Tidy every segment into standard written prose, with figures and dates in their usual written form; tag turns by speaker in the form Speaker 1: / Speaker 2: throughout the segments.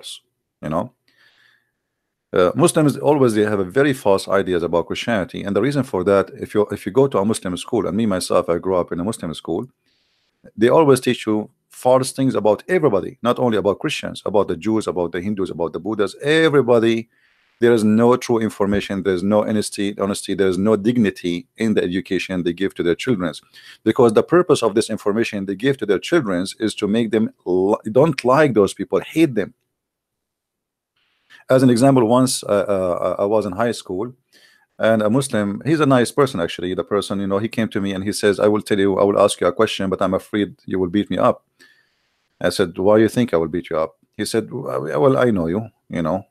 Speaker 1: false. You know, Muslims always, they have a very false ideas about Christianity, and the reason for that, if you go to a Muslim school, and me myself, I grew up in a Muslim school, they always teach you false things about everybody, not only about Christians, about the Jews, about the Hindus, about the Buddhas, everybody. There is no true information, there's no honesty, there's no dignity in the education they give to their children, because the purpose of this information they give to their children is to make them don't like those people, hate them. As an example, once I was in high school, and a Muslim, he's a nice person actually, the person, you know, he came to me and he says, I will ask you a question, but I'm afraid you will beat me up. I said, why do you think I will beat you up? He said, well, I know you, you know.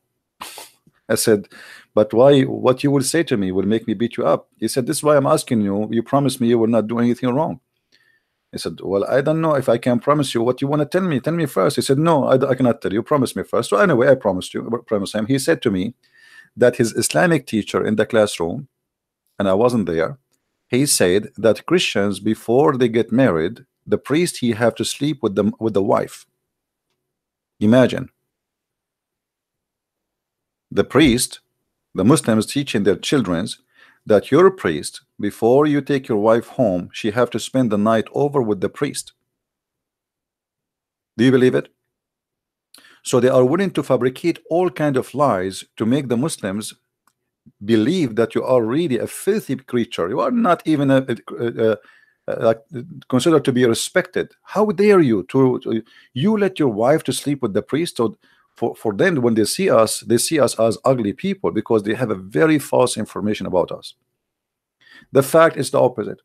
Speaker 1: I said, but why? What you will say to me will make me beat you up. He said, this is why I'm asking you. You promised me you will not do anything wrong. I said, well, I don't know if I can promise you. What you want to tell me? Tell me first. He said, no, I cannot tell you. Promise me first. So anyway, I promised him. He said to me that his Islamic teacher in the classroom, and I wasn't there, he said that Christians, before they get married, the priest, he have to sleep with them, with the wife. Imagine. The priest, the Muslims teaching their children that your priest, before you take your wife home, she have to spend the night over with the priest. Do you believe it? So they are willing to fabricate all kind of lies to make the Muslims believe that you are really a filthy creature. You are not even considered to be respected. How dare you you let your wife to sleep with the priest? So for them, when they see us as ugly people, because they have a very false information about us. The fact is the opposite.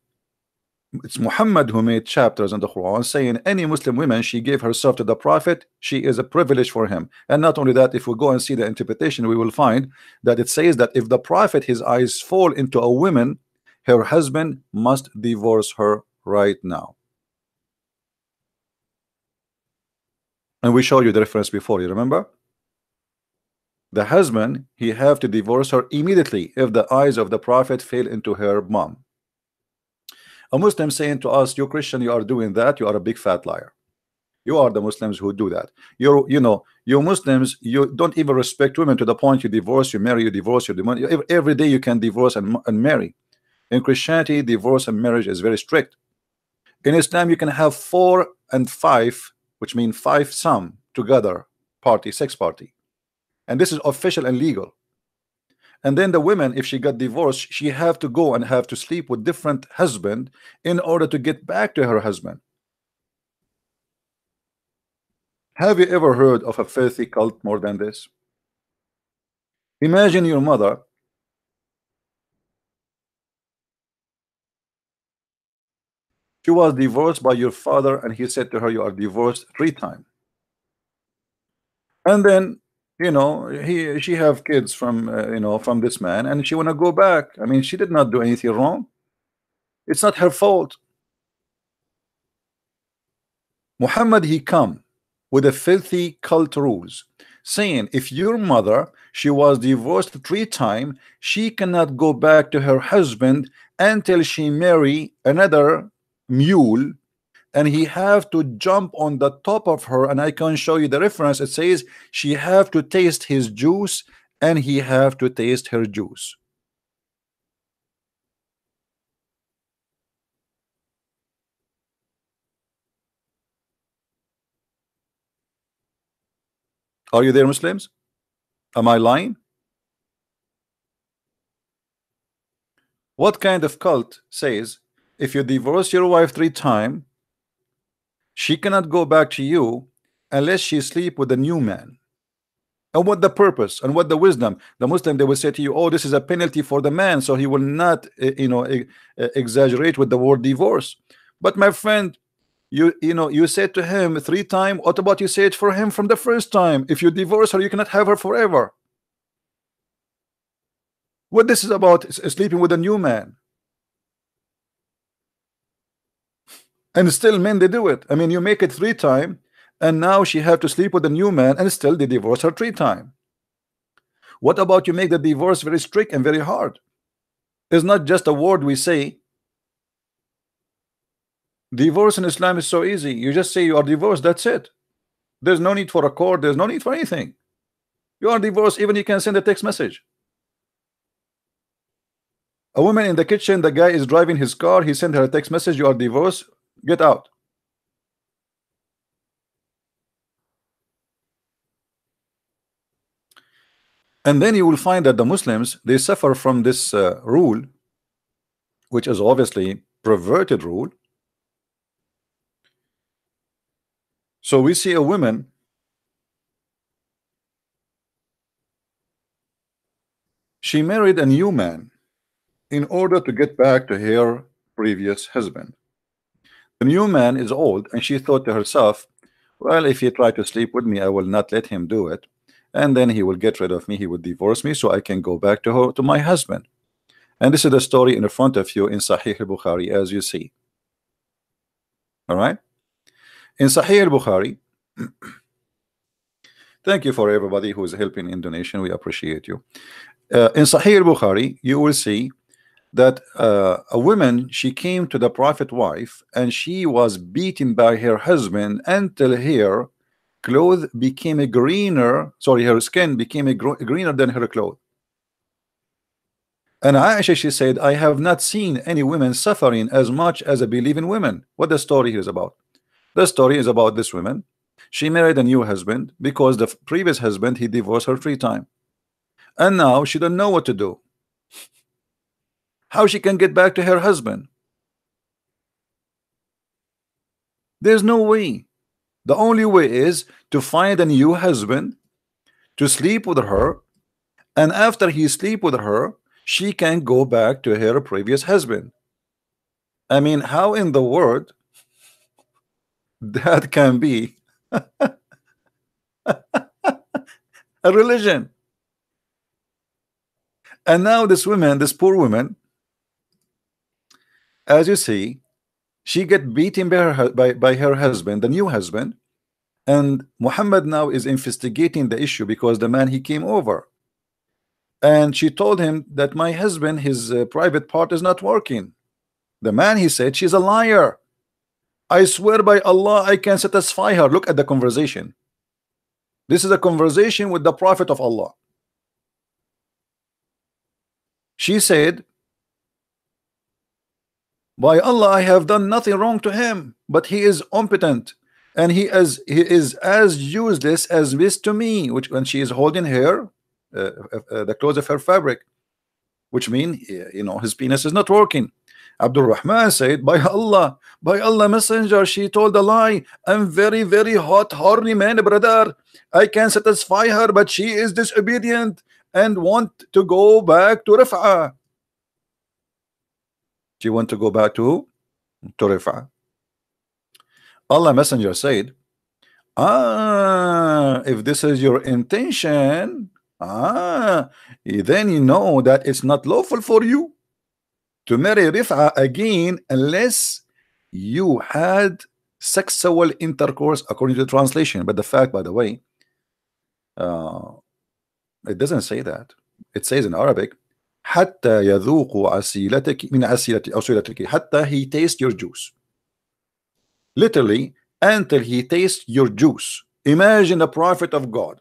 Speaker 1: It's Muhammad who made chapters in the Quran saying any Muslim woman, she gave herself to the Prophet, she is a privilege for him. And not only that, if we go and see the interpretation, we will find that it says that if the Prophet, his eyes fall into a woman, her husband must divorce her right now. And we showed you the reference before, you remember? The husband, he have to divorce her immediately if the eyes of the Prophet fell into her mom. A Muslim saying to us, you Christian, you are doing that, you are a big fat liar. You are the Muslims who do that. You Muslims, you don't even respect women to the point you divorce, you marry, you divorce, you divorce. Every day you can divorce and marry. In Christianity, divorce and marriage is very strict. In Islam, you can have 4 and 5, which means 5 some together party, sex party. And this is official and legal. And then the women, if she got divorced, she have to go and have to sleep with different husband in order to get back to her husband. Have you ever heard of a filthy cult more than this? Imagine your mother. She was divorced by your father, and he said to her, you are divorced 3 times. And then, you know, she have kids from from this man, and she want to go back. I mean, she did not do anything wrong. It's not her fault. Muhammad, he come with a filthy cult rules saying if your mother, she was divorced 3 times, she cannot go back to her husband until she marry another mule, and he have to jump on the top of her. And I can show you the reference. It says she have to taste his juice and he have to taste her juice. Are you there, Muslims? Am I lying? What kind of cult says if you divorce your wife 3 times, she cannot go back to you unless she sleep with a new man? And what the purpose and what the wisdom? The Muslim, they will say to you, oh, this is a penalty for the man, so he will not exaggerate with the word divorce. But my friend, you said to him 3 times. What about you say it for him from the first time? If you divorce her, you cannot have her forever. What this is about is sleeping with a new man. And still men, they do it. I mean, you make it 3 times, and now she have to sleep with a new man, and still they divorce her 3 times. What about you make the divorce very strict and very hard? It's not just a word we say. Divorce in Islam is so easy. You just say you are divorced, that's it. There's no need for a court, there's no need for anything. You are divorced. Even you can send a text message. A woman in the kitchen, the guy is driving his car, he sent her a text message, you are divorced, get out. And then you will find that the Muslims, they suffer from this rule, which is obviously perverted rule. So we see a woman, she married a new man in order to get back to her previous husband. The new man is old, and she thought to herself, well, if he try to sleep with me, I will not let him do it, and then he will get rid of me, he will divorce me, so I can go back to her, to my husband. And this is the story in front of you in Sahih al-Bukhari, as you see. All right, in Sahih al-Bukhari. Thank you for everybody who is helping in donation, we appreciate you. In Sahih al-Bukhari, you will see that a woman, she came to the Prophet wife, and she was beaten by her husband until her clothes became a greener, sorry, her skin became a greener than her clothes. And Aisha, she said, I have not seen any women suffering as much as I believe in women. What the story is about? The story is about this woman. She married a new husband because the previous husband, he divorced her 3 times, and now she don't know what to do, how she can get back to her husband. There's no way. The only way is to find a new husband, to sleep with her, and after he sleep with her, she can go back to her previous husband. I mean, how in the world that can be a religion? And now this woman, this poor woman, as you see, she get beaten by her husband, the new husband, and Muhammad now is investigating the issue because the man, he came over, and she told him that my husband, his private part is not working. The man, he said, she's a liar. I swear by Allah, I can satisfy her. Look at the conversation. This is a conversation with the Prophet of Allah. She said, by Allah, I have done nothing wrong to him, but he is impotent, and he is as useless as this to me. Which, when she is holding her the clothes of her fabric, which mean, you know, his penis is not working. Abdul Rahman said, by Allah, messenger, she told a lie. I'm very, very hot, horny man, brother. I can satisfy her, but she is disobedient and want to go back to Rif'ah. She want to go back to Rif'ah. Allah messenger said, if this is your intention, then you know that it's not lawful for you to marry Rif'ah again unless you had sexual intercourse, according to the translation. But the fact, by the way, it doesn't say that. It says in Arabic, حتى يذوق عسيلتك من عسيلتك أو سيلتك, حتى he tastes your juice. Literally, until he tastes your juice. Imagine the Prophet of God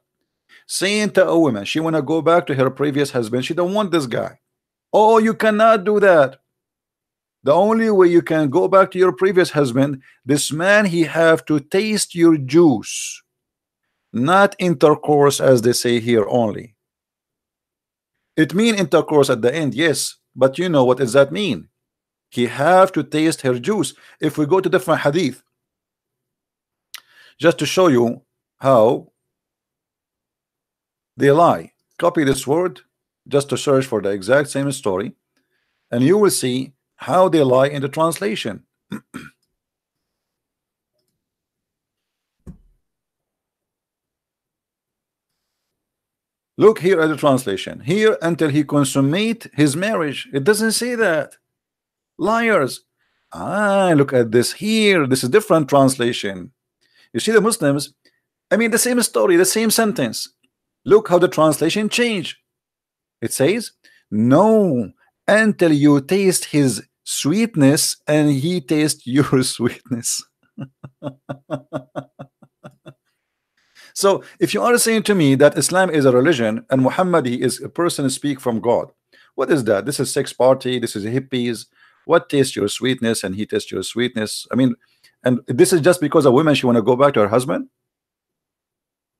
Speaker 1: saying to a woman, she want to go back to her previous husband, she don't want this guy. Oh, you cannot do that. The only way you can go back to your previous husband, this man, he have to taste your juice, not intercourse as they say here only. It mean intercourse at the end, yes, but you know what does that mean? He have to taste her juice. If we go to different hadith, just to show you how they lie, copy this word just to search for the exact same story, and you will see how they lie in the translation. Look here at the translation. Here, until he consummate his marriage. It doesn't say that. Liars. Look at this here. This is different translation. You see the Muslims, I mean the same story, the same sentence. Look how the translation changed. It says, no, until you taste his sweetness and he tastes your sweetness. So if you are saying to me that Islam is a religion and Muhammad he is a person who speak from God, what is that? This is sex party, this is hippies. What tastes your sweetness and he tastes your sweetness? I mean, and this is just because a woman she want to go back to her husband.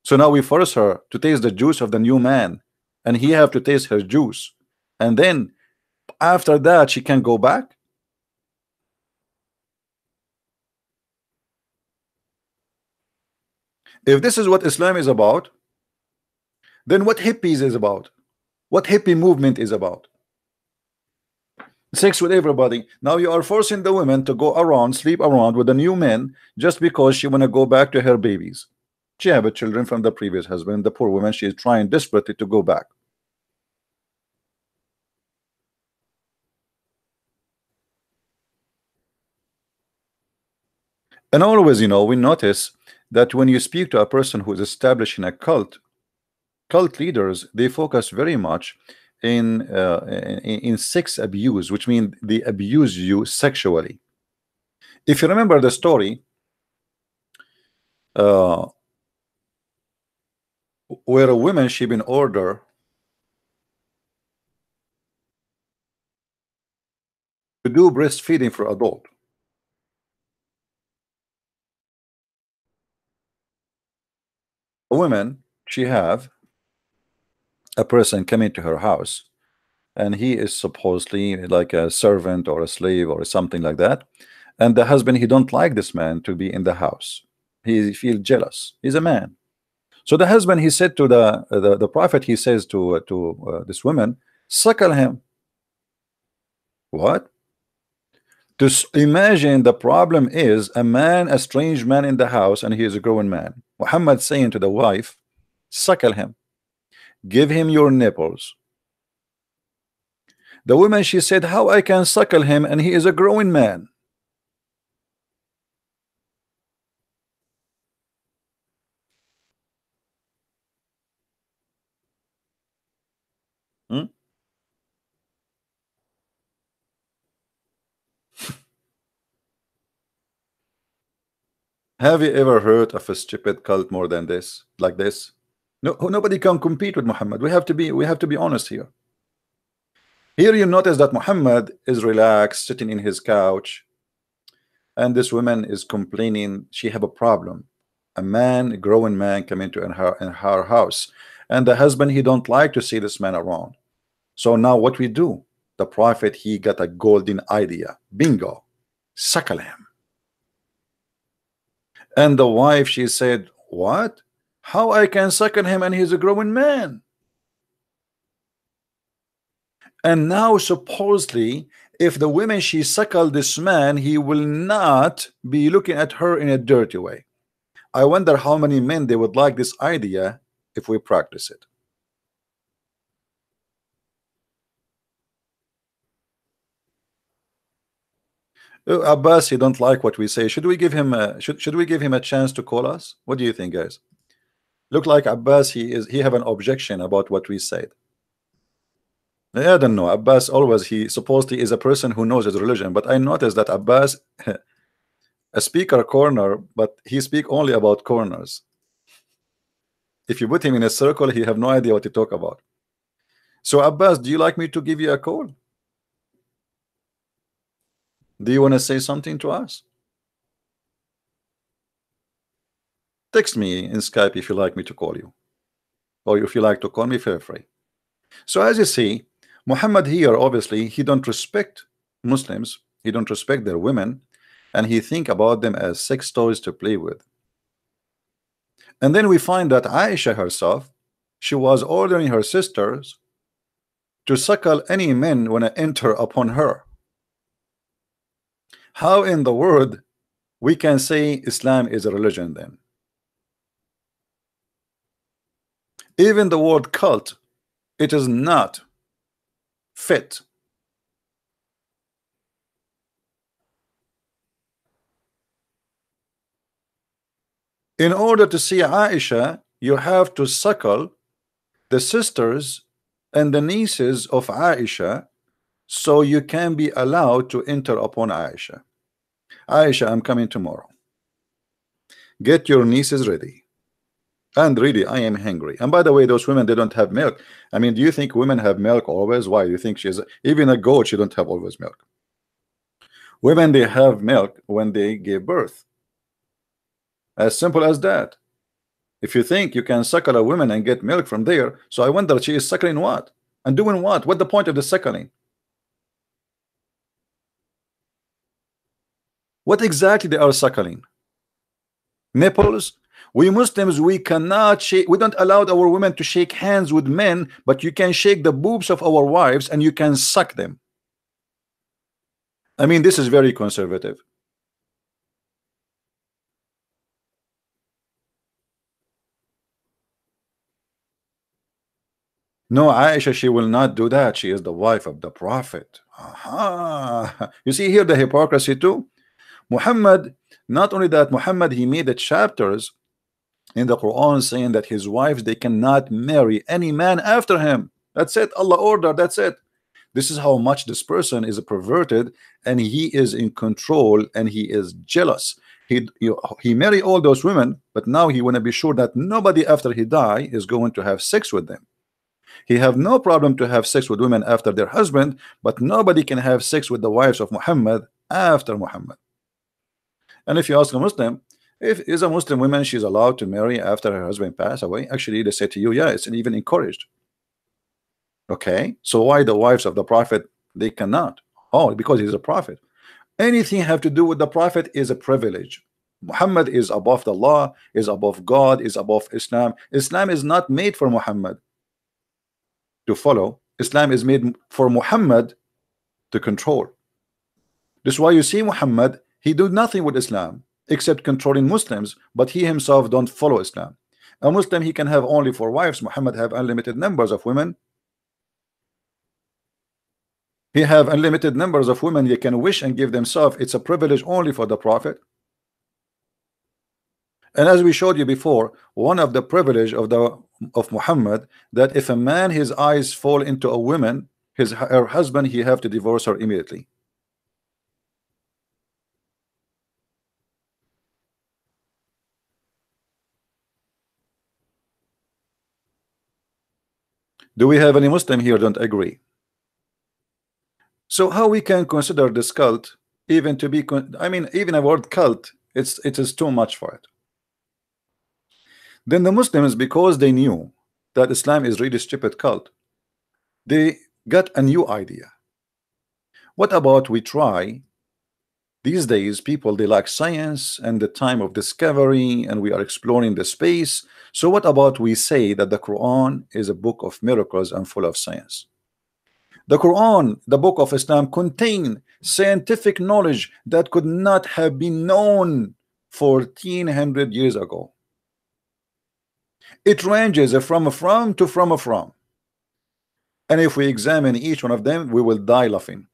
Speaker 1: So now we force her to taste the juice of the new man, and he have to taste her juice, and then after that she can go back. If this is what Islam is about, then what hippies is about, what hippie movement is about, sex with everybody. Now you are forcing the women to go around, sleep around with the new men just because she want to go back to her babies. She have children from the previous husband. The poor woman, she is trying desperately to go back. And always, you know, we notice that when you speak to a person who is establishing a cult leaders, they focus very much in sex abuse, which means they abuse you sexually. If you remember the story where a woman she been ordered to do breastfeeding for adult. A woman, she have a person coming to her house, and he is supposedly like a servant or a slave or something like that, and the husband he don't like this man to be in the house. He feel jealous. He's a man. So the husband he said to the prophet, he says to this woman, suckle him. What? To imagine the problem is a man, a strange man in the house, and he is a grown man. Muhammad saying to the wife, suckle him, give him your nipples. The woman she said, how I can suckle him and he is a growing man? Hmm? Have you ever heard of a stupid cult more than this, like this? No, nobody can compete with Muhammad. We have to be honest here. Here you notice that Muhammad is relaxed, sitting in his couch, and this woman is complaining she have a problem. A man, a growing man, come into in her house, and the husband he don't like to see this man around. So now what we do? The prophet he got a golden idea. Bingo, suckle him. And the wife she said, what? How I can suckle him and he's a growing man? And now supposedly if the woman she suckled this man, he will not be looking at her in a dirty way. I wonder how many men they would like this idea if we practice it. Abbas, he don't like what we say. Should we give him a should we give him a chance to call us? What do you think, guys? Look like Abbas, he have an objection about what we said. I don't know. Abbas always he supposedly is a person who knows his religion, but I noticed that Abbas a speaker corner, but he speak only about corners. If you put him in a circle, he have no idea what to talk about. So Abbas, do you like me to give you a call? Do you want to say something to us? Text me in Skype if you like me to call you, or if you like to call me, feel free. So as you see, Muhammad here obviously he don't respect Muslims, he don't respect their women, and he think about them as sex toys to play with. And then we find that Aisha herself, she was ordering her sisters to suckle any men when I enter upon her. How in the world we can say Islam is a religion then? Even the word cult, it is not fit. In order to see Aisha, you have to suckle the sisters and the nieces of Aisha, so you can be allowed to enter upon Aisha. Aisha, I'm coming tomorrow. Get your nieces ready. And really, I am hungry. And by the way, those women, they don't have milk. I mean, do you think women have milk always? Why do you think she's even a goat? She don't have always milk. Women, they have milk when they give birth. As simple as that. If you think you can suckle a woman and get milk from there, so I wonder she is suckling what and doing what? What the point of the suckling? What exactly they are suckling? Nipples? We Muslims, we cannot shake, we don't allow our women to shake hands with men, but you can shake the boobs of our wives and you can suck them. I mean, this is very conservative. No, Aisha, she will not do that. She is the wife of the Prophet. Aha. You see here the hypocrisy too. Muhammad, not only that, Muhammad, he made the chapters in the Quran saying that his wives, they cannot marry any man after him. That's it. Allah ordered. That's it. This is how much this person is perverted, and he is in control, and he is jealous. He marry all those women, but now he want to be sure that nobody after he die is going to have sex with them. He have no problem to have sex with women after their husband, but nobody can have sex with the wives of Muhammad after Muhammad. And if you ask a Muslim, if is a Muslim woman, she's allowed to marry after her husband passed away, actually they say to you, yeah, it's even encouraged. Okay, so why the wives of the Prophet, they cannot? Oh, because he's a prophet. Anything have to do with the Prophet is a privilege. Muhammad is above the law, is above God, is above Islam. Islam is not made for Muhammad to follow. Islam is made for Muhammad to control. This is why you see Muhammad, he do nothing with Islam except controlling Muslims, but he himself don't follow Islam. A Muslim, he can have only 4 wives. Muhammad have unlimited numbers of women. He have unlimited numbers of women they can wish and give themselves. It's a privilege only for the Prophet. And as we showed you before, one of the privilege of Muhammad, that if a man, his eyes fall into a woman, her husband, he have to divorce her immediately. Do we have any Muslim here don't agree? So how we can consider this cult even to be, I mean, even a word cult, it is too much for it. Then the Muslims, because they knew that Islam is really stupid cult, they got a new idea. What about we try, these days people, they like science and the time of discovery, and we are exploring the space. So what about we say that the Quran is a book of miracles and full of science? The Quran, the book of Islam, contain scientific knowledge that could not have been known 1400 years ago. It ranges from to from. And if we examine each one of them, we will die laughing.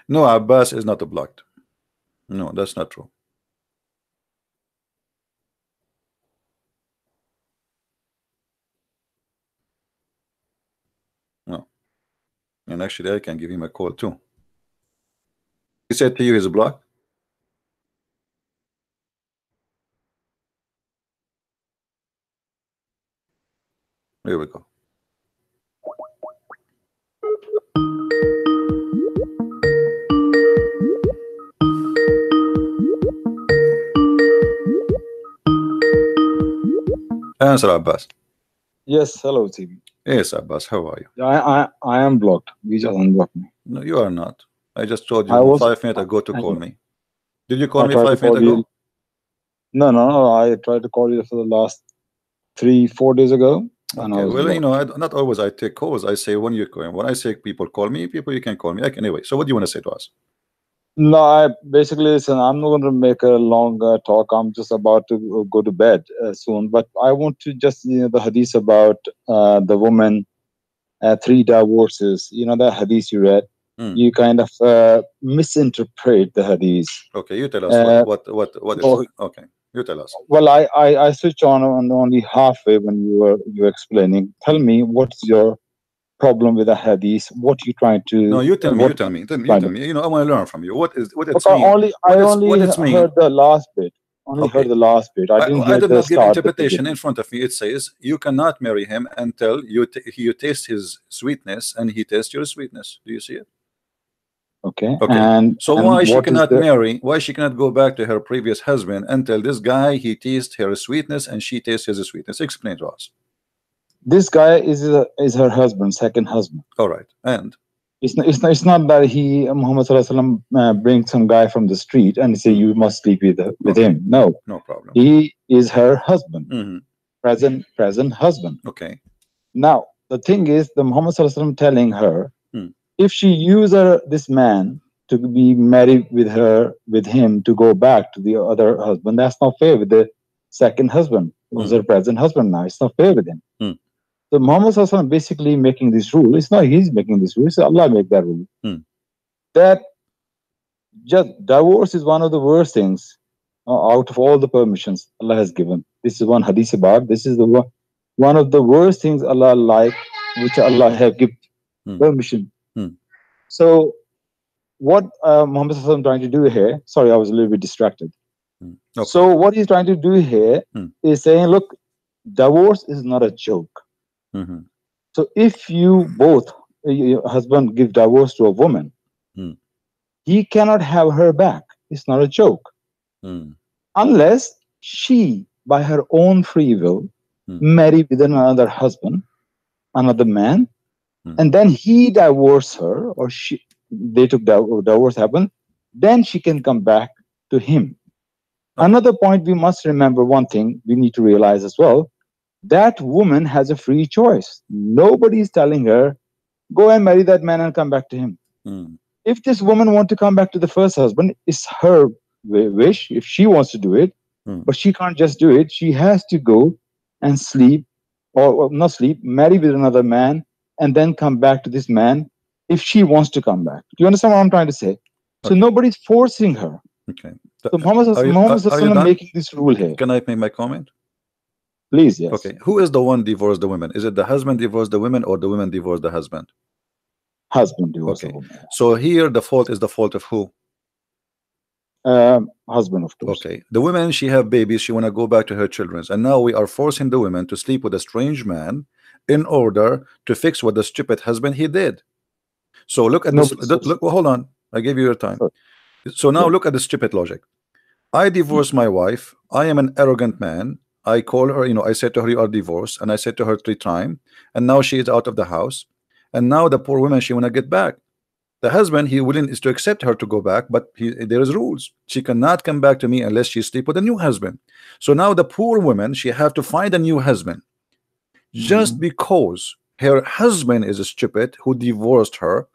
Speaker 1: No, Abbas is not blocked. No, that's not true. No. And actually, I can give him a call too. He said to you he's blocked. Here we go. Answer, Abbas.
Speaker 2: Yes, hello, TV.
Speaker 1: Yes, Abbas, how are you?
Speaker 2: I am blocked. You just unblocked me.
Speaker 1: No, you are not. I just told you 5 minutes ago to call me. Did you call me 5 minutes ago?
Speaker 2: No. I tried to call you for the last 3-4 days ago.
Speaker 1: Okay, well, you know, not always I take calls. I say when you call. When I say people call me, people you can call me. Anyway, so what do you want to say to us?
Speaker 2: No, I basically listen. I'm not going to make a long talk. I'm just about to go to bed soon. But I want to just the hadith about the woman, 3 divorces. You know that hadith you read. You kind of misinterpret the hadith.
Speaker 1: Okay, you tell us what is. Okay, you tell us.
Speaker 2: Well, I switch on only halfway when you were explaining. Tell me what's your problem with the hadith? What you trying to?
Speaker 1: No, you tell me. You tell me. You know, I want to learn from you. What it means?
Speaker 2: I only heard the last bit. only heard the last bit. I didn't hear
Speaker 1: did
Speaker 2: the
Speaker 1: not give
Speaker 2: start.
Speaker 1: interpretation in front of me. It says you cannot marry him until you taste his sweetness and he tastes your sweetness. Do you see it?
Speaker 2: Okay.
Speaker 1: Okay.
Speaker 2: And
Speaker 1: why she
Speaker 2: what is
Speaker 1: cannot
Speaker 2: the
Speaker 1: marry? Why she cannot go back to her previous husband until this guy he tastes her sweetness and she tastes his sweetness? Explain to us.
Speaker 2: this guy is her husband, second husband.
Speaker 1: All right. And
Speaker 2: It's not that Muhammad Sallallahu Alaihi Wasallam brings some guy from the street and say you must sleep with
Speaker 1: Okay.
Speaker 2: him. No,
Speaker 1: no problem.
Speaker 2: he is her husband,
Speaker 1: Mhm.
Speaker 2: present husband.
Speaker 1: Okay.
Speaker 2: Now the thing is, the Muhammad Sallallahu Alaihi Wasallam telling her, if she uses this man to be married with him to go back to the other husband, that's not fair with the second husband, who's her present husband now. It's not fair with him. So Muhammad Sallallahu Alaihi Wasallam basically making this rule. It's not he's making this rule, it's Allah make that rule. That just divorce is one of the worst things out of all the permissions Allah has given. This is one hadith about. This is the one of the worst things Allah like, which Allah have given permission. So what Muhammad Sallallahu Alaihi Wasallam trying to do here? Sorry, I was a little bit distracted.
Speaker 1: Okay.
Speaker 2: So what he's trying to do here is saying, look, divorce is not a joke. So if you both, your husband give divorce to a woman, he cannot have her back. It's not a joke. Unless she, by her own free will, marry with another husband, another man, and then he divorced her, or they took divorce happened, then she can come back to him. Another point we must remember, one thing we need to realize as well, that woman has a free choice. Nobody is telling her, go and marry that man and come back to him. If this woman wants to come back to the first husband, it's her wish, if she wants to do it, but she can't just do it. She has to go and sleep, or not sleep, marry with another man, and then come back to this man if she wants to come back. Do you understand what I'm trying to say? So nobody's forcing her.
Speaker 1: Okay.
Speaker 2: So Muhammad is making this rule here.
Speaker 1: Can I make my comment?
Speaker 2: Please, yes.
Speaker 1: Okay. Who is the one divorced the women? Is it the husband divorced the women or the women divorced the husband?
Speaker 2: Husband divorced the
Speaker 1: Okay.
Speaker 2: woman.
Speaker 1: So here the fault is the fault of who?
Speaker 2: Husband, of course.
Speaker 1: Okay. The women, she have babies, she want to go back to her children, and now we are forcing the women to sleep with a strange man in order to fix what the stupid husband he did. So look at this. Look, well, hold on. I gave you your time. So now look at the stupid logic. I divorce my wife. I am an arrogant man. I call her, I said to her, you are divorced, and I said to her 3 times, and now she is out of the house, and now the poor woman, she want to get back. The husband, he willing is to accept her to go back, but there is rules. She cannot come back to me unless she sleep with a new husband. So now the poor woman, she have to find a new husband, just because her husband is a stupid who divorced her,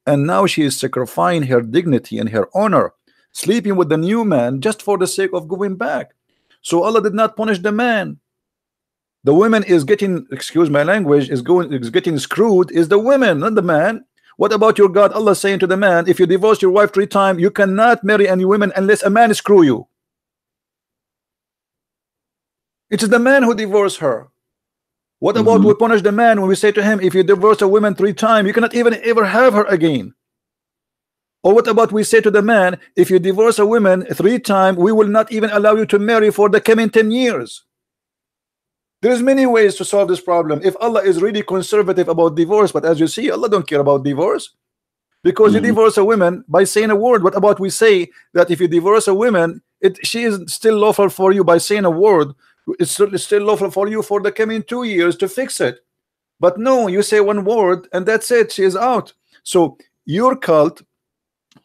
Speaker 1: and now she is sacrificing her dignity and her honor, sleeping with the new man just for the sake of going back. So Allah did not punish the man. The woman is getting, excuse my language, is getting screwed is the women, not the man. What about your God? Allah saying to the man, if you divorce your wife 3 times, you cannot marry any women unless a man screw you. It is the man who divorced her. What about we punish the man when we say to him, if you divorce a woman 3 times, you cannot even ever have her again? Or what about we say to the man, if you divorce a woman 3 times, we will not even allow you to marry for the coming 10 years. There's many ways to solve this problem. If Allah is really conservative about divorce, but as you see, Allah don't care about divorce, because you divorce a woman by saying a word. What about we say that if you divorce a woman, she is still lawful for you by saying a word. It's still lawful for you for the coming 2 years to fix it. But no, you say one word and that's it, she is out. So your cult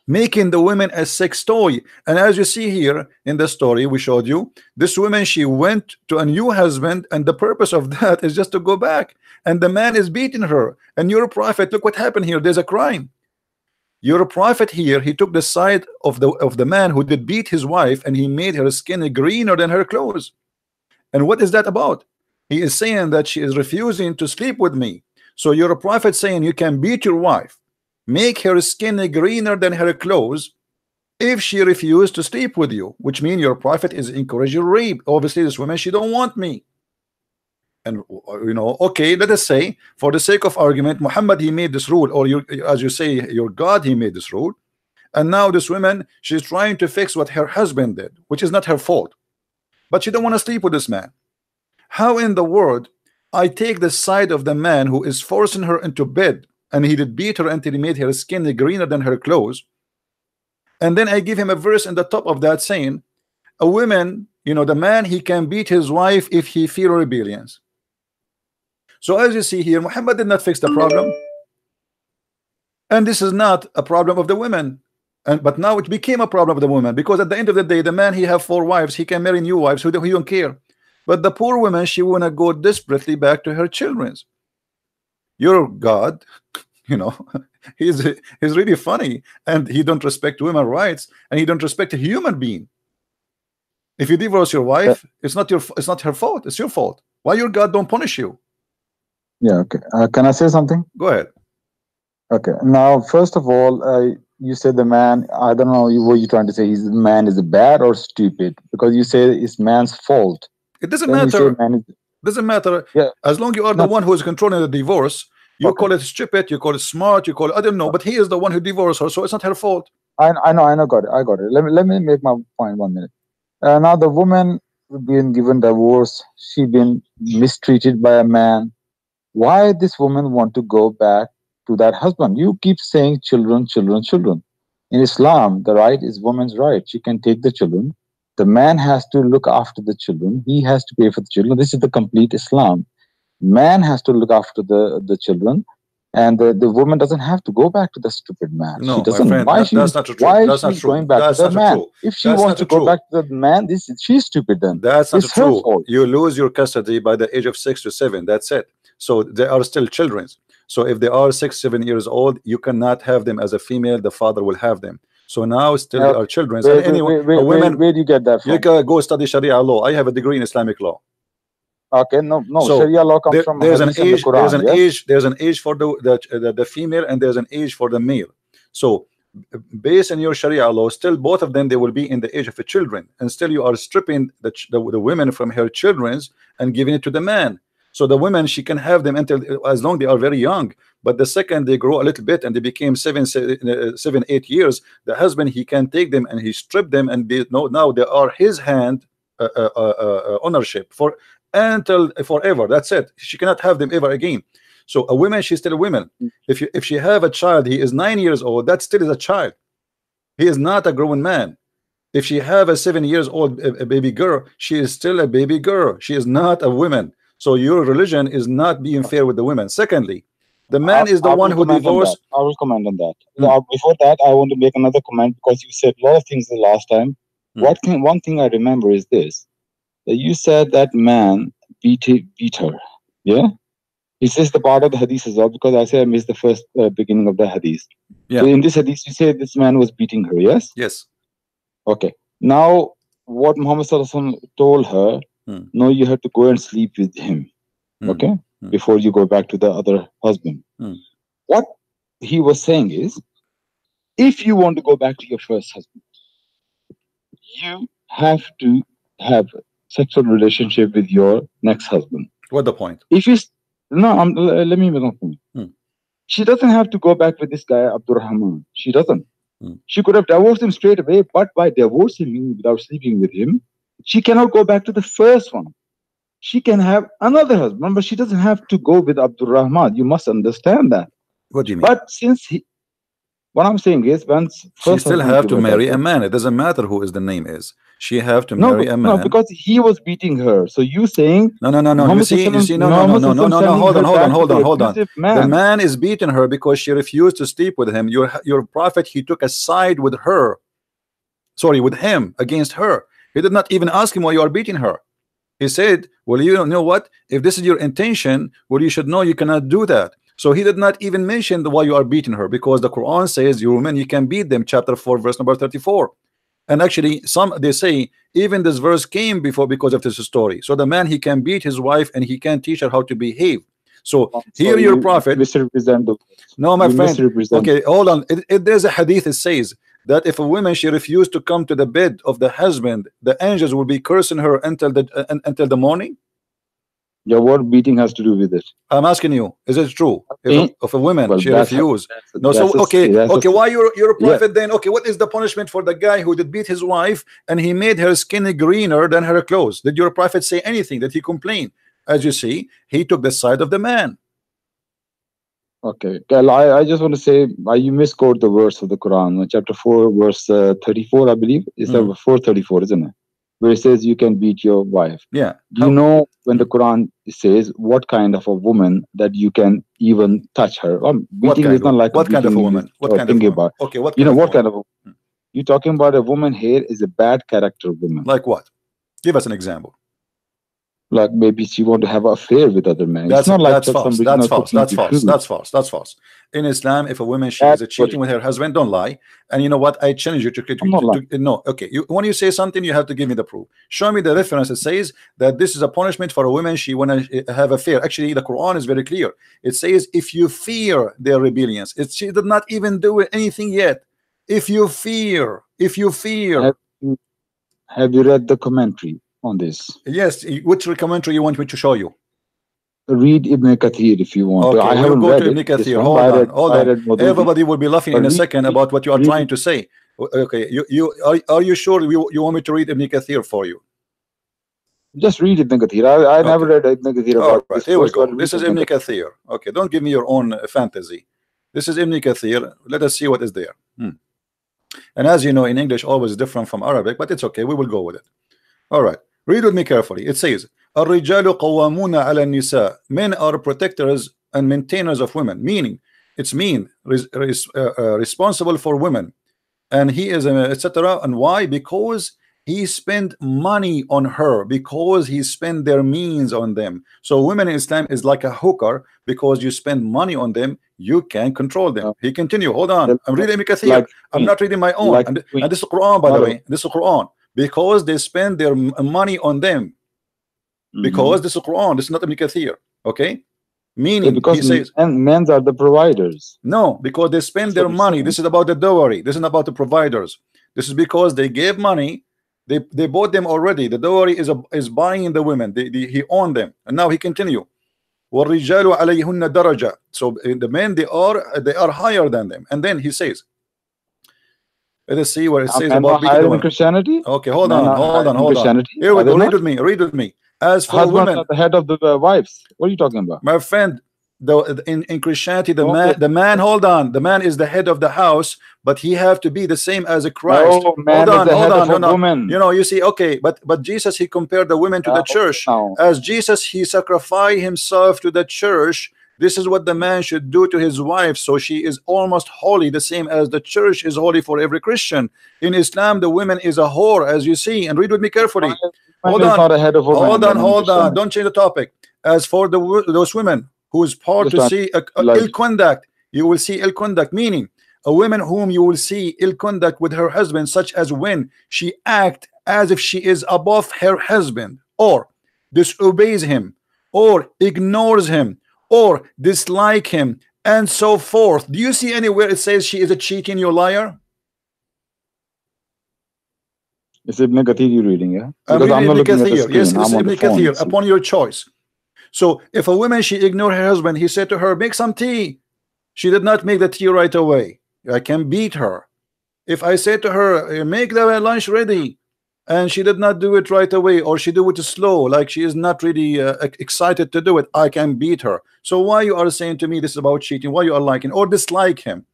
Speaker 1: making the women a sex toy. And as you see here in the story we showed you, this woman, she went to a new husband, and the purpose of that is just to go back, and the man is beating her. And your prophet, look what happened here, there's a crime. Your prophet here, he took the side of the man who did beat his wife, and he made her skin greener than her clothes. And what is that about? He is saying that she is refusing to sleep with me. So your prophet saying you can beat your wife, make her skin greener than her clothes, if she refused to sleep with you, which means your prophet is encouraging rape. Obviously this woman, she don't want me. And okay, let us say for the sake of argument, Muhammad, he made this rule, or as you say, your God, he made this rule, and now this woman, she's trying to fix what her husband did, which is not her fault. but she don't want to sleep with this man. How in the world I take the side of the man who is forcing her into bed, and he did beat her until he made her skin greener than her clothes, and then I give him a verse in the top of that saying a woman, you know, the man, he can beat his wife if he feel rebellions. So as you see here, Muhammad did not fix the problem, and this is not a problem of the women, but now it became a problem of the woman, because at the end of the day, the man, he have 4 wives, he can marry new wives, he don't care. But the poor woman, she wanna go desperately back to her children's. Your God, you know, he's really funny, and he don't respect women rights, and he don't respect a human being. If you divorce your wife, it's not her fault, it's your fault. Why your God don't punish you?
Speaker 2: Yeah, okay. Can I say something?
Speaker 1: Go ahead.
Speaker 2: Okay. Now, first of all, you said the man, I don't know what you're trying to say. The man is bad or stupid, because you say it's man's fault.
Speaker 1: It doesn't matter. Doesn't matter.
Speaker 2: Yeah.
Speaker 1: As long you are the one who is controlling the divorce, you call it stupid, you call it smart, you call it, I don't know, but he is the one who divorced her, so it's not her fault.
Speaker 2: I know, got it. I got it. Let me make my point 1 minute. Now the woman being given divorce, she been mistreated by a man. Why this woman want to go back to that husband? You keep saying children, children, children. In Islam, the right is woman's right. She can take the children. The man has to look after the children. He has to pay for the children. This is the complete Islam. Man has to look after the children, and the woman doesn't have to go back to the stupid man.
Speaker 1: No,
Speaker 2: she doesn't.
Speaker 1: My friend,
Speaker 2: why
Speaker 1: that's not true.
Speaker 2: Why
Speaker 1: that's
Speaker 2: is she going back to the man? If she wants to go back to the man, she's stupid then.
Speaker 1: That's not
Speaker 2: it's
Speaker 1: true.
Speaker 2: Her fault.
Speaker 1: You lose your custody by the age of 6 to 7. That's it. So they are still children. So if they are 6, 7 years old, you cannot have them as a female. The father will have them. So now still they are children.
Speaker 2: Where do you get that from?
Speaker 1: You can go study Sharia law. I have a degree in Islamic law.
Speaker 2: Okay, no.
Speaker 1: So
Speaker 2: Sharia law comes from
Speaker 1: there's an age.
Speaker 2: Quran,
Speaker 1: there's an
Speaker 2: yes?
Speaker 1: age. There's an age for the female, and there's an age for the male. So based on your Sharia law, still both of them, they will be in the age of the children, and still you are stripping the women from her children's and giving it to the man. So the women, she can have them until as long they are very young, but the second they grow a little bit and they became 7, 8 years, the husband, he can take them and he strip them, and now they are his hand ownership for until forever. That's it. She cannot have them ever again. So a woman, she's still a woman. If she have a child, he is 9 years old, that still is a child. He is not a grown man. If she have a 7 years old a baby girl, she is still a baby girl. She is not a woman. So your religion is not being fair with the women. Secondly, the man is the one who divorced.
Speaker 2: I will comment on that. Before that, I want to make another comment, because you said a lot of things the last time. One thing I remember is this: that you said that man beat her. Yeah. Is this the part of the hadith as well? Because I said I missed the first beginning of the hadith.
Speaker 1: Yeah.
Speaker 2: So in this hadith, you said this man was beating her. Yes.
Speaker 1: Yes.
Speaker 2: Okay. Now, what Muhammad Sallallahu Alaihi Wasallam told her. No, you have to go and sleep with him, okay, before you go back to the other husband. What he was saying is, if you want to go back to your first husband, you have to have sexual relationship with your next husband.
Speaker 1: What the point?
Speaker 2: If you let me make a point. She doesn't have to go back with this guy Abdurrahman. She doesn't. She could have divorced him straight away, but by divorcing him without sleeping with him, she cannot go back to the first one. She can have another husband, but she doesn't have to go with Abdul Rahman. You must understand that.
Speaker 1: What do you mean?
Speaker 2: But since what I'm saying is,
Speaker 1: she still have to marry a man. It doesn't matter who is the name is. She have to marry a man.
Speaker 2: No, because he was beating her. So you saying
Speaker 1: no. You see, no. Hold on. The man is beating her because she refused to sleep with him. Your prophet, he took a side with her. Sorry, with him against her. He did not even ask him why you are beating her. He said, well, you don't know what? If this is your intention, well, you should know you cannot do that. So he did not even mention why you are beating her, because the Quran says your women, you can beat them, chapter 4, verse number 34. And actually, they say even this verse came before because of this story. So the man, he can beat his wife and he can teach her how to behave. So here your prophet. No, my friend. Okay, hold on. There's a hadith that says that if a woman, she refused to come to the bed of the husband, the angels will be cursing her until the morning.
Speaker 2: Yeah, what beating has to do with it?
Speaker 1: I'm asking you, is it true? If a woman,
Speaker 2: well,
Speaker 1: she refused. No, so okay, why you're a prophet then? Okay, what is the punishment for the guy who did beat his wife and he made her skin greener than her clothes? Did your prophet say anything? Did he complain? As you see, he took the side of the man.
Speaker 2: Okay, Kel, I just want to say, you misquote the verse of the Quran, chapter 4, verse 34, I believe. It's 434, isn't it? Where it says you can beat your wife.
Speaker 1: Yeah.
Speaker 2: Do you know when the Quran says what kind of a woman that you can even touch her? Beating is not like
Speaker 1: what kind of a woman? What kind of a woman? Okay, what kind of
Speaker 2: what kind of a woman? You're talking about a woman here is a bad character woman.
Speaker 1: Like what? Give us an example.
Speaker 2: Like maybe she want to have an affair with other men.
Speaker 1: That's,
Speaker 2: it's not like
Speaker 1: that's false. That's false. That's false. That's false. That's false. In Islam, if a woman she is cheating with her husband, don't lie. And you know what? I challenge you to no. Okay, when you say something, you have to give me the proof. Show me the reference that says that this is a punishment for a woman. She want to have a fear. Actually, the Quran is very clear. It says if you fear their rebellions, she did not even do anything yet. If you fear,
Speaker 2: have you read the commentary on this?
Speaker 1: Yes. Which commentary you want me to show you?
Speaker 2: Read Ibn Kathir if you want.
Speaker 1: Okay, I haven't read Ibn Kathir. Hold on. Everybody will be laughing in a second about what you are trying to say. Okay, are you sure you want me to read Ibn Kathir for you?
Speaker 2: Just read Ibn Kathir. I never read Ibn Kathir.
Speaker 1: All right, here we go. This is Ibn Kathir. Okay, don't give me your own fantasy. This is Ibn Kathir. Let us see what is there. And as you know, in English, always different from Arabic, but it's okay. We will go with it. All right. Read with me carefully. It says, الرجال قوامون على النساء. Men are protectors and maintainers of women. Meaning, it's responsible for women. And he is, etc. And why? Because he spent money on her. Because he spent their means on them. So women in Islam is like a hooker. Because you spend money on them, you can control them. He continue. Hold on. I'm reading Ibn Kathir. I'm not reading my own. And this is Quran, by the way. This is Quran. Because they spend their money on them. Because this is Quran, this is not Ibn Kathir. Okay? Meaning,
Speaker 2: because
Speaker 1: he says,
Speaker 2: and men are the providers.
Speaker 1: No, because they spend their money. This is about the dowry. This is not about the providers. This is because they gave money. They bought them already. The dowry is buying the women. He owned them. And now he continue. وَالرِّجَالُ عَلَيْهُنَّ دَرَجَةً. So the men, they are higher than them. And then he says, let us see where it says about
Speaker 2: beating Christianity.
Speaker 1: Okay, hold on. Here we go. Read with me. As for women,
Speaker 2: the head of the wives. What are you talking about,
Speaker 1: my friend? In Christianity, the man. Hold on. The man is the head of the house, but he have to be the same as a Christ.
Speaker 2: No, man hold on. Woman.
Speaker 1: You know, you see, okay, but Jesus, he compared the women to the church. As Jesus, he sacrificed himself to the church. This is what the man should do to his wife. So she is almost holy, the same as the church is holy for every Christian. In Islam, the woman is a whore, as you see. And read with me carefully. Hold on. Don't change the topic. As for those women who is part to see ill conduct, you will see ill conduct, meaning a woman whom you will see ill conduct with her husband, such as when she act as if she is above her husband, or disobeys him, or ignores him, or dislike him, and so forth. Do you see anywhere it says she is a cheating, you liar?
Speaker 2: It's Ibn Kathir you're reading, yeah?
Speaker 1: I'm reading Ibn Kathir. Yes, it's Ibn Kathir, upon your choice. So if a woman, she ignored her husband, he said to her, make some tea. She did not make the tea right away. I can beat her. If I said to her, make the lunch ready, and she did not do it right away, or she do it slow, like she is not really excited to do it, I can beat her. So why you are saying to me this is about cheating? Why you are liking or dislike him,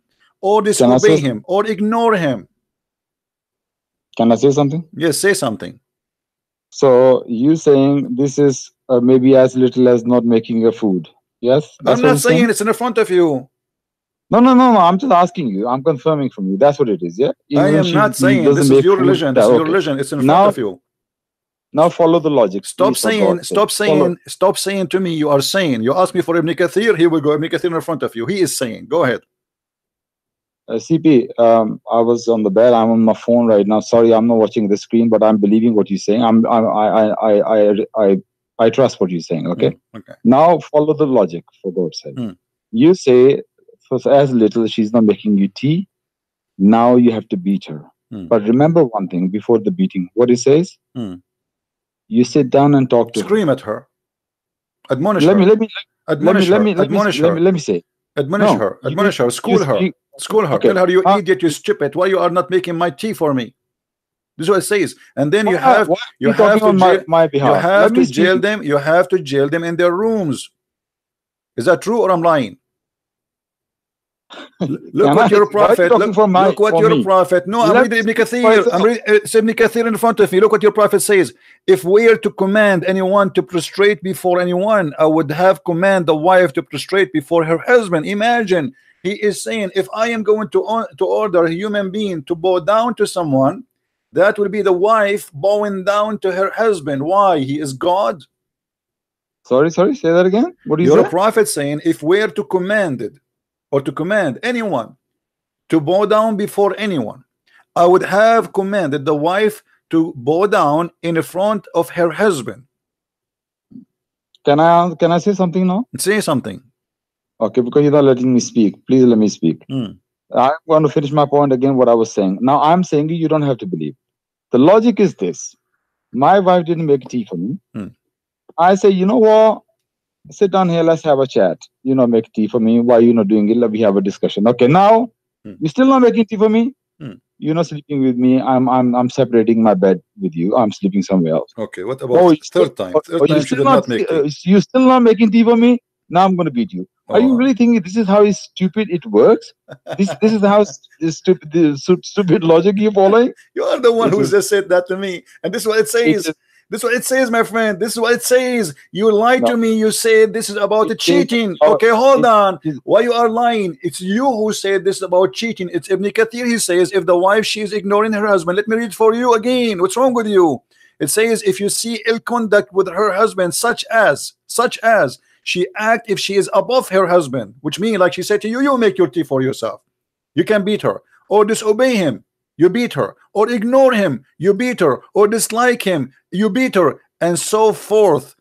Speaker 1: or disobey him, or ignore him?
Speaker 2: Can I say something?
Speaker 1: Yes, say something.
Speaker 2: So you saying this is maybe as little as not making your food? Yes.
Speaker 1: I'm not saying it's in the front of you.
Speaker 2: No. I'm just asking you. I'm confirming from you. That's what it is. Yeah.
Speaker 1: I am not saying this is your religion. This is your religion. It's in front of you.
Speaker 2: Now follow the logic.
Speaker 1: Stop saying to me you are saying. You ask me for Ibn Kathir. Here we go. Ibn Kathir in front of you. He is saying. Go ahead.
Speaker 2: CP, I was on the bed. I'm on my phone right now. Sorry, I'm not watching the screen, but I'm believing what you're saying. I trust what you're saying. Okay.
Speaker 1: Okay.
Speaker 2: Now follow the logic, for God's sake. You say for as little she's not making you tea. Now you have to beat her. But remember one thing before the beating. What he says. You sit down and talk to her.
Speaker 1: Scream at her. Admonish
Speaker 2: let
Speaker 1: her.
Speaker 2: me let me
Speaker 1: Admonish
Speaker 2: let
Speaker 1: her.
Speaker 2: me let me
Speaker 1: Admonish
Speaker 2: let
Speaker 1: her.
Speaker 2: me let me say.
Speaker 1: Admonish
Speaker 2: No,
Speaker 1: her.
Speaker 2: you
Speaker 1: Admonish her. School her. School her.
Speaker 2: okay.
Speaker 1: Tell her, you idiot, you stupid. Why you are not making my tea for me? This is what it says. And then you
Speaker 2: why
Speaker 1: have
Speaker 2: are you talking on my
Speaker 1: you
Speaker 2: behalf?
Speaker 1: have
Speaker 2: Let
Speaker 1: to
Speaker 2: me
Speaker 1: jail
Speaker 2: speak.
Speaker 1: them. You have to jail them in their rooms. Is that true or I'm lying? Look what your
Speaker 2: Why are you
Speaker 1: prophet
Speaker 2: talking
Speaker 1: look what
Speaker 2: for
Speaker 1: your
Speaker 2: me?
Speaker 1: prophet. No, I'm
Speaker 2: Let
Speaker 1: reading
Speaker 2: me
Speaker 1: Ibn
Speaker 2: speak for
Speaker 1: Kathir. I'm
Speaker 2: myself.
Speaker 1: reading it's Ibn Kathir in front of me. Look what your prophet says. If we are to command anyone to prostrate before anyone, I would have command the wife to prostrate before her husband. Imagine, he is saying, if I am going to order a human being to bow down to someone, that will be the wife bowing down to her husband. Why? He is God.
Speaker 2: Sorry, say that again. What do you
Speaker 1: Your
Speaker 2: say?
Speaker 1: prophet saying, if we're to command it or to command anyone to bow down before anyone, I would have commanded the wife to bow down in front of her husband.
Speaker 2: Can I say something now?
Speaker 1: Say something.
Speaker 2: Okay, because you're not letting me speak. Please let me speak. I'm going to finish my point again. What I was saying. Now I'm saying you don't have to believe. The logic is this: my wife didn't make tea for me. I say, you know what? Sit down here. Let's have a chat. You know, make tea for me. Why you not doing it? Let me have a discussion. Okay, now you still not making tea for me. You're not sleeping with me. I'm separating my bed with you. I'm sleeping somewhere else.
Speaker 1: Okay, what about third time? Third time she did not make tea.
Speaker 2: You still not making tea for me. Now I'm going to beat you. Are you really thinking this is how stupid it works? This is how stupid logic you're following?
Speaker 1: You are the one who just said that to me, and this is what it says. This is what it says, my friend. This is what it says. You lied to me. You said this is about cheating. Okay, hold on. Why you are lying? It's you who said this is about cheating. It's Ibn Kathir. He says, if the wife, she is ignoring her husband. Let me read for you again. What's wrong with you? It says, if you see ill conduct with her husband, such as she act if she is above her husband, which means, like she said to you, you make your tea for yourself. You can beat her or disobey him. You beat her, or ignore him, you beat her, or dislike him, you beat her, and so forth.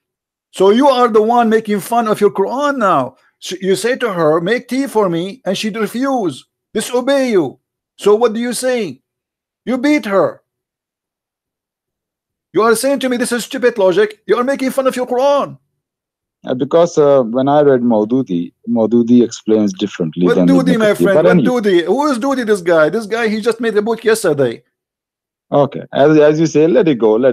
Speaker 1: So you are the one making fun of your Quran now. So you say to her, make tea for me, and she'd refuse, disobey you. So what do you say? You beat her. You are saying to me this is stupid logic. You are making fun of your Quran.
Speaker 2: Because when I read Maududi explains differently.
Speaker 1: What
Speaker 2: than
Speaker 1: Dudi, my friend? What
Speaker 2: anyway.
Speaker 1: Dudi? Who is Dudi? This guy? This guy, he just made a book yesterday.
Speaker 2: Okay, as you say, let it go. Now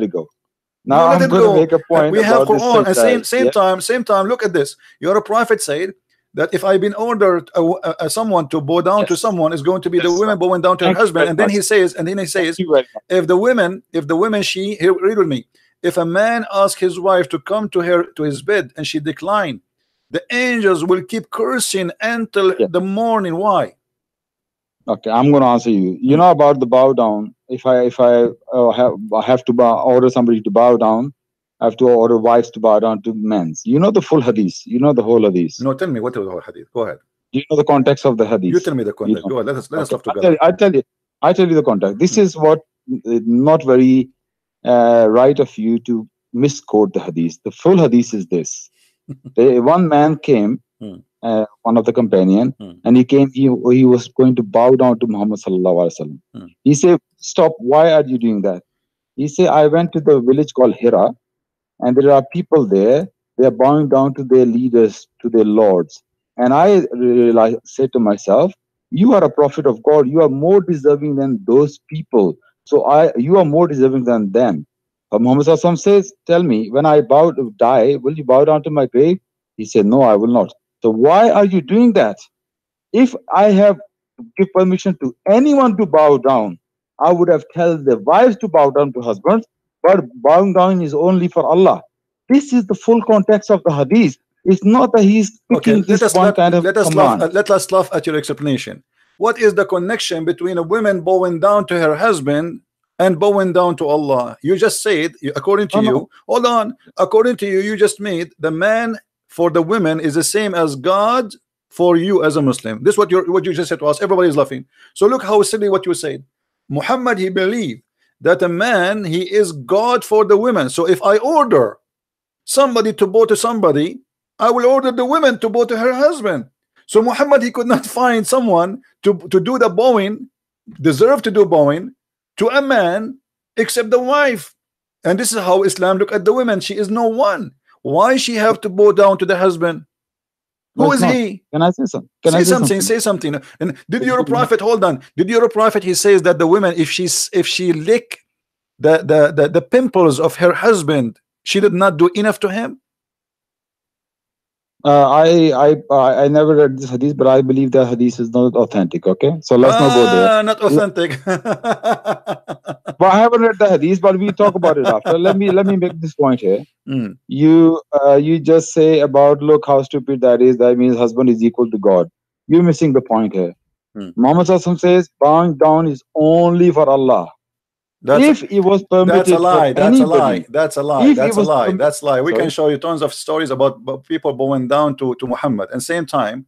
Speaker 1: no,
Speaker 2: I'm going to make a point.
Speaker 1: We have Quran, and same time. Look at this. Your prophet said that if I've been ordered someone to bow down to someone, is going to be the woman bowing down to her husband. And then he says, if the women, she here, read with me. If a man asks his wife to come to his bed and she declined, the angels will keep cursing until the morning. Why?
Speaker 2: Okay, I'm going to answer you. You know about the bow down. If I have to order somebody to bow down, I have to order wives to bow down to men's. You know the full hadith. You know the whole hadith.
Speaker 1: No, tell me what is the whole hadith. Go ahead.
Speaker 2: Do you know the context of the hadith?
Speaker 1: You tell me the context. Go ahead. Let us talk together.
Speaker 2: I tell you the context. This is what not very right of you to misquote the hadith. The full hadith is this: one man came. One of the companion, and he came. He was going to bow down to Muhammad sallallahu alaihi wasallam. He said, "Stop! Why are you doing that?" He said, "I went to the village called Hira, and there are people there. They are bowing down to their leaders, to their lords. And I said to myself, you are a prophet of God. You are more deserving than those people. So you are more deserving than them." Muhammad sallallahu alaihi wasallam says, "Tell me, when I die, will you bow down to my grave?" He said, "No, I will not." So why are you doing that? If I have to give permission to anyone to bow down, I would have told the wives to bow down to husbands, but bowing down is only for Allah. This is the full context of the hadith. It's not that he's picking this one kind of command.
Speaker 1: Let us laugh at your explanation. What is the connection between a woman bowing down to her husband and bowing down to Allah? You just said, according to you, hold on, according to you, you just made the man for the women is the same as God for you as a Muslim. This is what you just said to us. Everybody is laughing. So look how silly what you said. Muhammad, he believed that a man, he is God for the women. So if I order somebody to bow to somebody, I will order the woman to bow to her husband. So Muhammad, he could not find someone to do the bowing, deserve to do bowing to a man except the wife. And this is how Islam look at the women. She is no one. Why she have to bow down to the husband?
Speaker 2: No,
Speaker 1: Who
Speaker 2: it's
Speaker 1: is
Speaker 2: not.
Speaker 1: he?
Speaker 2: Can I say something? Can I
Speaker 1: Say
Speaker 2: say
Speaker 1: something.
Speaker 2: something?
Speaker 1: Say something. And did
Speaker 2: It's
Speaker 1: your
Speaker 2: good enough.
Speaker 1: prophet, hold on? Did your prophet, he says that the woman, if she lick the pimples of her husband, she did not do enough to him?
Speaker 2: I never read this hadith, but I believe that hadith is not authentic. Okay, so let's not go there.
Speaker 1: Not authentic.
Speaker 2: But I haven't read the hadith, but we talk about it after. Let me make this point here.
Speaker 1: Mm.
Speaker 2: You just say about, look how stupid that is. That means husband is equal to God. You're missing the point here. Muhammad Sallallahu says bowing down is only for Allah. If it was permitted
Speaker 1: that's a lie.
Speaker 2: for
Speaker 1: That's
Speaker 2: anybody,
Speaker 1: a lie. That's a lie.
Speaker 2: if
Speaker 1: That's
Speaker 2: it
Speaker 1: a
Speaker 2: was
Speaker 1: lie. That's a lie. We
Speaker 2: Sorry?
Speaker 1: can show you tons of stories about people bowing down to Muhammad. And same time,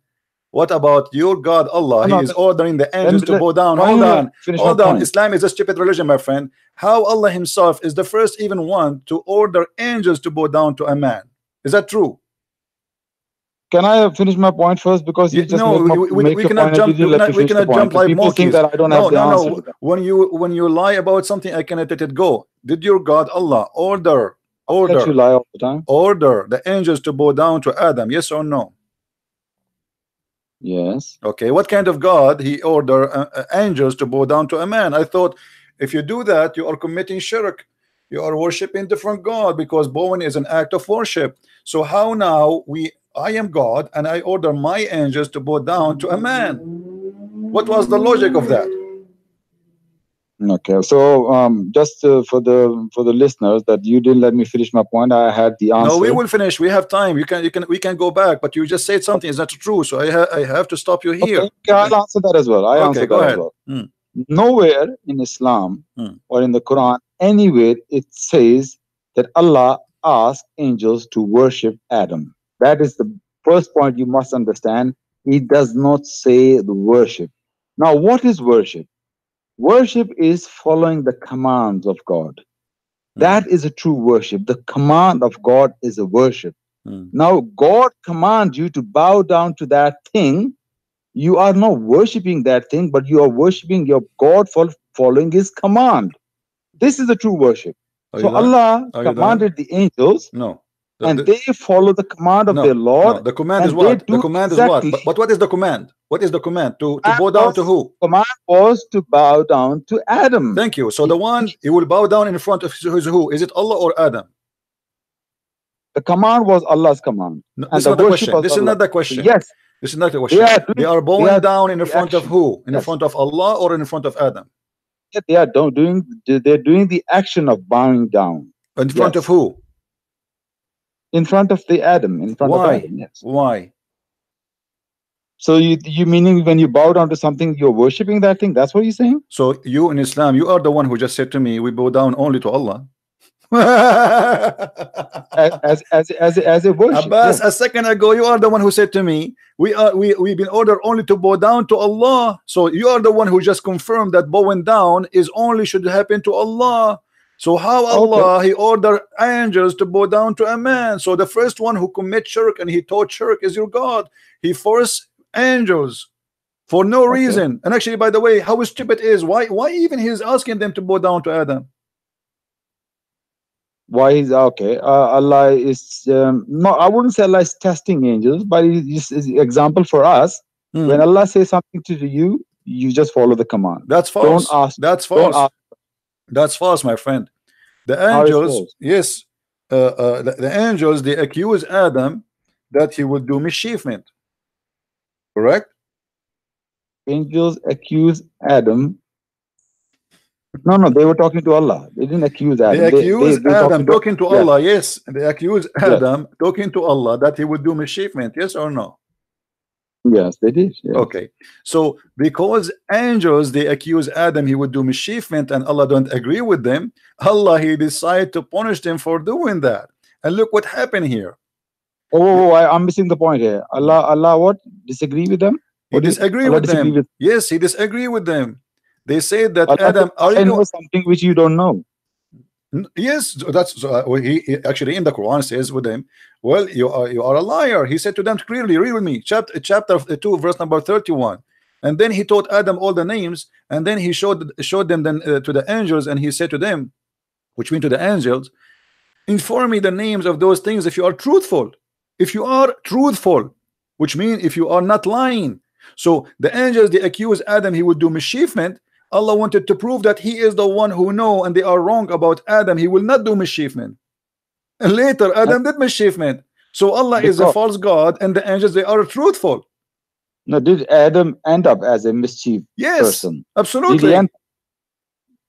Speaker 1: what about your God Allah? He is ordering the angels to bow down. Hold on. Hold on. Islam is a stupid religion, my friend. How Allah himself is the first even one to order angels to bow down to a man? Is that true?
Speaker 2: Can I finish my point first? Because you just
Speaker 1: we cannot jump. We cannot jump like monkeys.
Speaker 2: Think that I don't have the answer to that.
Speaker 1: When you lie about something, I cannot let it go. Did your God Allah order
Speaker 2: Let you lie all the time?
Speaker 1: Order the angels to bow down to Adam? Yes or no?
Speaker 2: Yes.
Speaker 1: Okay. What kind of God he order angels to bow down to a man? I thought if you do that, you are committing shirk. You are worshiping different God, because bowing is an act of worship. So how now I am God and I order my angels to bow down to a man? What was the logic of that?
Speaker 2: Okay, so just for the listeners, that you didn't let me finish my point. I had the answer.
Speaker 1: No, we will finish. We have time. We can go back, but you just said something is not true. So I have to stop you here.
Speaker 2: Okay, I'll answer that as well.
Speaker 1: Okay, go ahead.
Speaker 2: Nowhere in Islam or in the Quran, anywhere it says that Allah asked angels to worship Adam. That is the first point you must understand. He does not say the worship. Now, what is worship? Worship is following the commands of God. That is a true worship. The command of God is a worship. Now, God commands you to bow down to that thing. You are not worshiping that thing, but you are worshiping your God for following his command. This is the true worship. So Allah commanded the angels, and they follow the command of their Lord.
Speaker 1: No, the command is what? The command is what? But what is the command? What is the command? To bow down to who?
Speaker 2: The command was to bow down to Adam.
Speaker 1: Thank you. So the one he will bow down in front of who? Is it Allah or Adam?
Speaker 2: The command was Allah's command.
Speaker 1: No, this is not the question. This is not the question.
Speaker 2: Yes.
Speaker 1: This is not the question. They are bowing down in front of who? In front of Allah or in front of Adam?
Speaker 2: They are doing the action of bowing down.
Speaker 1: In front of who?
Speaker 2: In front of the Adam. In front of Adam. Yes.
Speaker 1: Why?
Speaker 2: So you meaning when you bow down to something, you're worshiping that thing? That's what you're saying?
Speaker 1: So you in Islam, you are the one who just said to me, we bow down only to Allah.
Speaker 2: as a worship.
Speaker 1: Abbas, a second ago, you are the one who said to me, we've been ordered only to bow down to Allah. So you are the one who just confirmed that bowing down is only should happen to Allah. So how Allah he ordered angels to bow down to a man? So the first one who commit shirk and he taught shirk is your God. He forced angels for no reason. And actually, by the way, how stupid is why even he's asking them to bow down to Adam?
Speaker 2: Why is Allah is no, I wouldn't say Allah is testing angels, but it's example for us. When Allah says something to you, you just follow the command.
Speaker 1: That's false.
Speaker 2: Don't ask.
Speaker 1: That's false. That's false, my friend. The angels, yes, the angels, they accuse Adam that he would do mischievement. Correct?
Speaker 2: Angels accuse Adam. No, they were talking to Allah. They didn't accuse Adam.
Speaker 1: They accused Adam talking to Allah. Yes, they accused Adam talking to Allah that he would do mischievement. Yes or no?
Speaker 2: Yes, they did. Yes.
Speaker 1: Okay, so because angels they accuse Adam he would do mischievement and Allah don't agree with them, Allah he decided to punish them for doing that. And look what happened here.
Speaker 2: I'm missing the point here. Allah what? Disagree with them?
Speaker 1: He disagree with them. Yes, he disagree with them. They say that
Speaker 2: Allah,
Speaker 1: Adam,
Speaker 2: I know something which you don't know.
Speaker 1: Yes, that's he actually in the Quran says with them, well, you are a liar. He said to them clearly, read with me, chapter 2 verse number 31. And then he taught Adam all the names, and then he showed them then to the angels, and he said to them, which mean to the angels, Inform me the names of those things if you are truthful. If you are truthful, which means if you are not lying. So the angels, they accuse Adam he would do mischievement. Allah wanted to prove that he is the one who know, and they are wrong about Adam. He will not do mischievement. And later Adam did mischievement. So Allah is a false God, and the angels, they are truthful.
Speaker 2: Now, did Adam end up as a mischief person?
Speaker 1: Absolutely.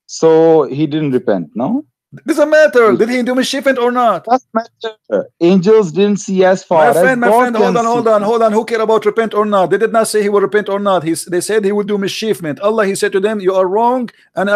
Speaker 2: So he didn't repent, no?
Speaker 1: Doesn't matter. Did he do mischievement or not?
Speaker 2: Doesn't matter. Angels didn't see as far as God.
Speaker 1: My friend, hold on. Who care about repent or not? They did not say he will repent or not. They said he would do mischievement. Allah, he said to them, you are wrong. And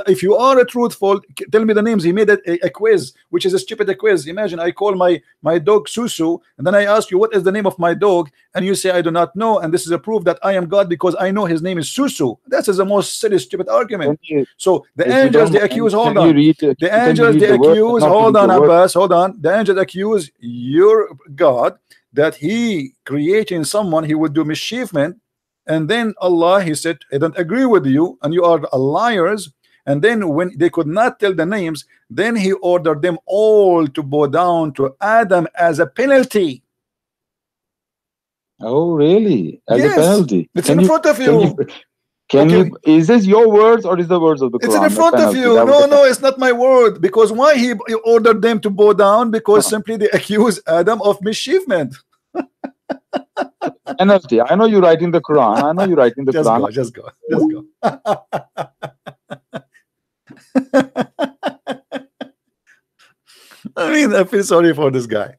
Speaker 1: if you are a truthful, tell me the names. He made a quiz, which is a stupid quiz. Imagine I call my dog Susu, and then I ask you, what is the name of my dog? And you say, I do not know. And this is a proof that I am God because I know his name is Susu. That is the most silly, stupid argument. So the angels, they accuse, hold on. The angels, they accuse, hold on, Abbas, hold on. The angels accuse your God that he creating someone he would do mischievement, and then Allah, he said, I don't agree with you and you are liars. And then when they could not tell the names, then he ordered them all to bow down to Adam as a penalty.
Speaker 2: Oh, really? As a penalty?
Speaker 1: It's in front of you.
Speaker 2: Can you, is this your words or is the words of the Quran?
Speaker 1: It's in front of you. No, it's not my word. Because why he ordered them to bow down? Because simply they accuse Adam of mischievement.
Speaker 2: Penalty. I know you're writing the Quran. I know you're writing the Quran.
Speaker 1: Just go. I mean, I feel sorry for this guy.